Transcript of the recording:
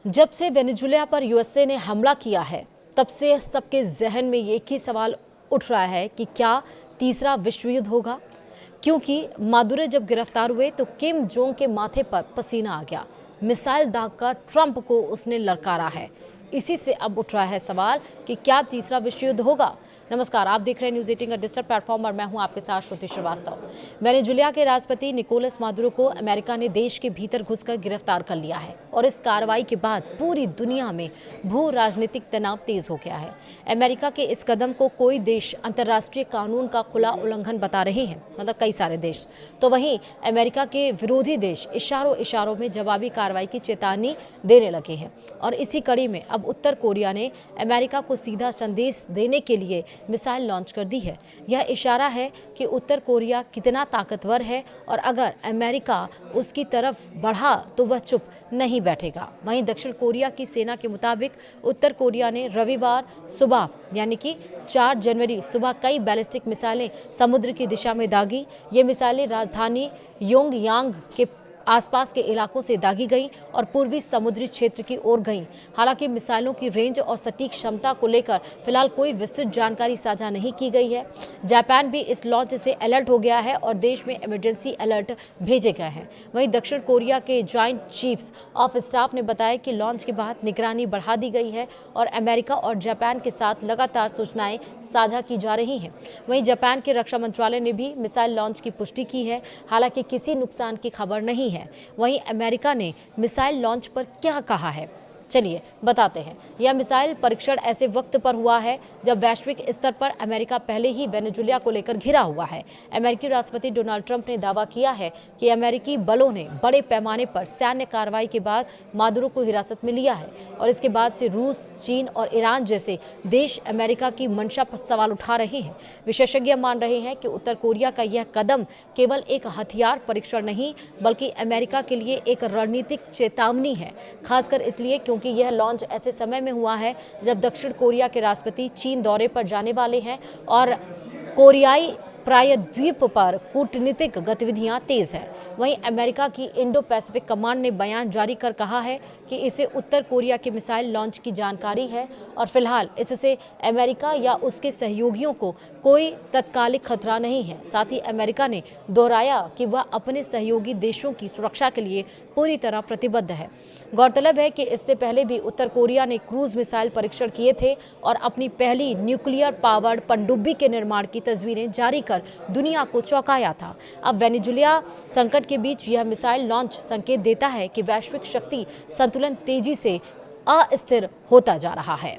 जब से वेनेजुएला पर यूएसए ने हमला किया है, तब से सबके जहन में एक ही सवाल उठ रहा है कि क्या तीसरा विश्व युद्ध होगा। क्योंकि मादुरो जब गिरफ्तार हुए तो किम जोंग के माथे पर पसीना आ गया। मिसाइल दागकर ट्रंप को उसने ललकारा है। इसी से अब उठ रहा है सवाल कि क्या तीसरा विश्व युद्ध होगा। नमस्कार, आप देख रहे हैं न्यूज़ 18 का डिजिटल प्लेटफॉर्म और मैं हूं आपके साथ श्रुति श्रीवास्तव। वेनेजुएला के राष्ट्रपति निकोलस मादुरो को अमेरिका ने देश के भीतर घुसकर गिरफ्तार कर लिया है और इस कार्रवाई के बाद पूरी दुनिया में भू राजनीतिक तनाव तेज हो गया है। अमेरिका के इस कदम को कोई देश अंतर्राष्ट्रीय कानून का खुला उल्लंघन बता रहे हैं, मतलब कई सारे देश। तो वहीं अमेरिका के विरोधी देश इशारों इशारों में जवाबी कार्रवाई की चेतावनी देने लगे हैं और इसी कड़ी में अब उत्तर कोरिया ने अमेरिका को सीधा संदेश देने के लिए मिसाइल लॉन्च कर दी है। यह इशारा है कि उत्तर कोरिया कितना ताकतवर है और अगर अमेरिका उसकी तरफ बढ़ा तो वह चुप नहीं बैठेगा। वहीं दक्षिण कोरिया की सेना के मुताबिक उत्तर कोरिया ने रविवार सुबह यानी कि 4 जनवरी सुबह कई बैलिस्टिक मिसाइलें समुद्र की दिशा में दागी। ये मिसाइलें राजधानी योंगयांग के आसपास के इलाकों से दागी गई और पूर्वी समुद्री क्षेत्र की ओर गईं। हालांकि मिसाइलों की रेंज और सटीक क्षमता को लेकर फिलहाल कोई विस्तृत जानकारी साझा नहीं की गई है। जापान भी इस लॉन्च से अलर्ट हो गया है और देश में इमरजेंसी अलर्ट भेजे गए हैं। वहीं दक्षिण कोरिया के जॉइंट चीफ्स ऑफ स्टाफ ने बताया कि लॉन्च के बाद निगरानी बढ़ा दी गई है और अमेरिका और जापान के साथ लगातार सूचनाएं साझा की जा रही हैं। वहीं जापान के रक्षा मंत्रालय ने भी मिसाइल लॉन्च की पुष्टि की है, हालांकि किसी नुकसान की खबर नहीं है। वहीं अमेरिका ने मिसाइल लॉन्च पर क्या कहा है, चलिए बताते हैं। यह मिसाइल परीक्षण ऐसे वक्त पर हुआ है जब वैश्विक स्तर पर अमेरिका पहले ही वेनेजुएला को लेकर घिरा हुआ है। अमेरिकी राष्ट्रपति डोनाल्ड ट्रंप ने दावा किया है कि अमेरिकी बलों ने बड़े पैमाने पर सैन्य कार्रवाई के बाद मादुरो को हिरासत में लिया है और इसके बाद से रूस, चीन और ईरान जैसे देश अमेरिका की मंशा पर सवाल उठा रहे हैं। विशेषज्ञ मान रहे हैं कि उत्तर कोरिया का यह कदम केवल एक हथियार परीक्षण नहीं बल्कि अमेरिका के लिए एक रणनीतिक चेतावनी है, खासकर इसलिए क्योंकि यह लॉन्च ऐसे समय में हुआ है जब दक्षिण कोरिया के राष्ट्रपति चीन दौरे पर जाने वाले हैं और कोरियाई प्रायद्वीप पर कूटनीतिक गतिविधियां तेज है। वहीं अमेरिका की इंडो पैसिफिक कमांड ने बयान जारी कर कहा है कि इसे उत्तर कोरिया के मिसाइल लॉन्च की जानकारी है और फिलहाल इससे अमेरिका या उसके सहयोगियों को कोई तत्कालिक खतरा नहीं है। साथ ही अमेरिका ने दोहराया कि वह अपने सहयोगी देशों की सुरक्षा के लिए पूरी तरह प्रतिबद्ध है। गौरतलब है कि इससे पहले भी उत्तर कोरिया ने क्रूज मिसाइल परीक्षण किए थे और अपनी पहली न्यूक्लियर पावर्ड पनडुब्बी के निर्माण की तस्वीरें जारी कर दुनिया को चौंकाया था। अब वेनेजुएला संकट के बीच यह मिसाइल लॉन्च संकेत देता है कि वैश्विक शक्ति संतुलन तेजी से अस्थिर होता जा रहा है।